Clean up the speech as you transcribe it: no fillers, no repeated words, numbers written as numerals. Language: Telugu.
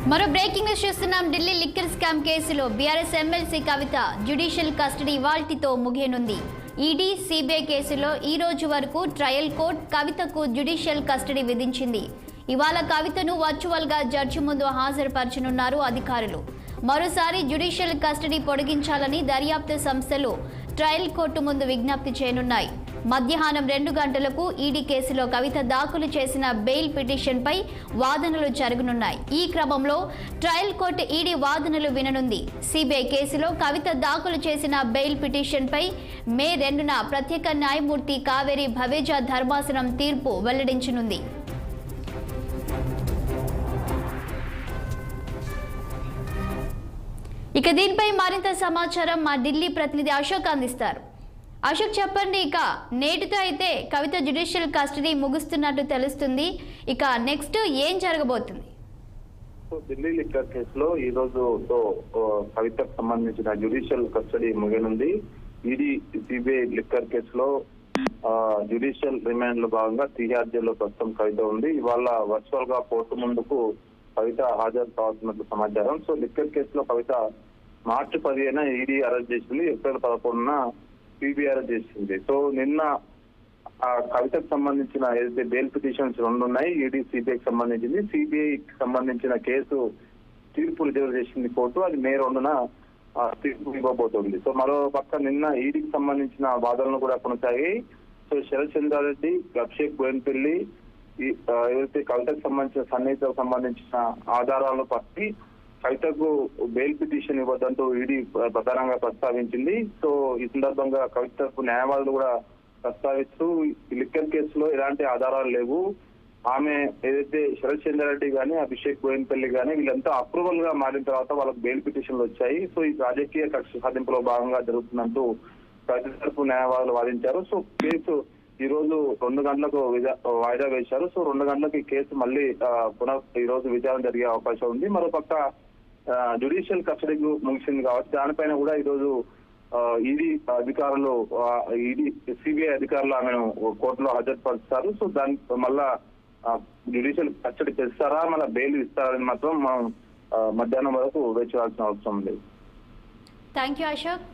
మరో బ్రేకింగ్ న్యూస్ చూస్తున్నాం. ఢిల్లీ లిక్కర్ స్కామ్ కేసులో బీఆర్ఎస్ ఎమ్మెల్సీ కవిత జ్యుడిషియల్ కస్టడీ ఇవాల్టితో ముగియనుంది. ఈడీ, సిబిఐ కేసులో ఈ రోజు వరకు ట్రయల్ కోర్టు కవితకు జ్యుడిషియల్ కస్టడీ విధించింది. ఇవాళ కవితను వర్చువల్ గా జడ్జి ముందు హాజరుపరచనున్నారు అధికారులు. మరోసారి జ్యుడిషియల్ కస్టడీ పొడిగించాలని దర్యాప్తు సంస్థలు ట్రయల్ కోర్టు ముందు విజ్ఞప్తి చేయనున్నాయి. మధ్యాహ్నం 2 గంటలకు ఈడీ కేసులో కవిత దాఖలు చేసిన బెయిల్ పిటిషన్పై వాదనలు జరగనున్నాయి. ఈ క్రమంలో ట్రయల్ కోర్టు ఈడీ వాదనలు విననుంది. సిబిఐ కేసులో కవిత దాఖలు చేసిన బెయిల్ పిటిషన్పై మే 2న ప్రత్యేక న్యాయమూర్తి కావేరి భవేజా ధర్మాసనం తీర్పు వెల్లడించనుంది. ఇక దీనిపై మరింత సమాచారం మా ఢిల్లీ ప్రతినిధి అశోక్ అందిస్తారు. అశోక్, చెప్పండి. ఇక నేటితో అయితే కవిత జ్యుడిషియల్ కస్టడీ ముగుస్తున్నట్టు తెలుస్తుంది. ఇక నెక్స్ట్ ఏం జరగబోతుంది? ఢిల్లీ లిక్కర్ కేసులో ఈ రోజు కవితకు సంబంధించిన జ్యుడిషియల్ కస్టడీ ముగినుంది. ఈడీ, సిబిఐ లిక్కర్ కేసులో జ్యుడిషియల్ రిమాండ్ లో భాగంగా తిహార్ జైల్లో ప్రస్తుతం కవిత ఉంది. ఇవాళ వర్చువల్ గా కోర్టు ముందుకు కవిత హాజరు కావాల్సినట్లు సమాచారం. సో లిక్కర్ కేసులో కవిత మార్చి 15న ఈడీ అరెస్ట్ చేసింది. ఏప్రిల్ 11న సిబిఐ అరెస్ట్ చేసింది. సో నిన్న కవితకు సంబంధించిన ఏదైతే బెయిల్ పిటిషన్స్ 2 ఉన్నాయి, ఈడీ, సిబిఐకి సంబంధించింది. సిబిఐకి సంబంధించిన కేసు తీర్పు రిజర్వ్ చేసింది కోర్టు. అది మే 2న తీర్పు ఇవ్వబోతోంది. సో మరో పక్క నిన్న ఈడీకి సంబంధించిన వాదనలు కూడా కొనసాగాయి. సో శరత్ చంద్రారెడ్డి, అభిషేక్ బోయిన్పల్లి ఏదైతే కవితకు సంబంధించిన సన్నిహితకు సంబంధించిన ఆధారాలను పట్టి కవితకు బెయిల్ పిటిషన్ ఇవ్వద్దంటూ ఈడీ ప్రధానంగా ప్రస్తావించింది. సో ఈ సందర్భంగా కవితకు న్యాయవాదులు కూడా ప్రస్తావిస్తూ లిక్కర్ కేసులో ఎలాంటి ఆధారాలు లేవు, ఆమె ఏదైతే శరత్ చంద్రారెడ్డి గానీ, అభిషేక్ బోయిన్పల్లి గానీ వీళ్ళంతా అప్రూవల్ గా మారిన తర్వాత వాళ్ళకి బెయిల్ పిటిషన్లు వచ్చాయి. సో ఈ రాజకీయ కక్ష సాధింపులో భాగంగా జరుగుతుందంటూ కవిత తరపు న్యాయవాదులు వాదించారు. సో కేసు ఈ రోజు 2 గంటలకు వాయిదా వేశారు. సో 2 గంటలకు ఈ కేసు మళ్ళీ ఈ రోజు విచారణ జరిగే అవకాశం ఉంది. మరోపక్క జ్యుడిషియల్ కస్టడీకి ముగిసింది కాబట్టి దానిపైన కూడా ఈ రోజు ఈడీ అధికారులు, సిబిఐ అధికారులు ఆమెను కోర్టులో హాజరుపరుస్తారు. సో దాని మళ్ళా జ్యుడిషియల్ కస్టడీ చేస్తారా, మళ్ళీ బెయిల్ ఇస్తారని మాత్రం మనం మధ్యాహ్నం వరకు వేచి చూడాల్సిన అవసరం ఉంది. Thank you Ashok.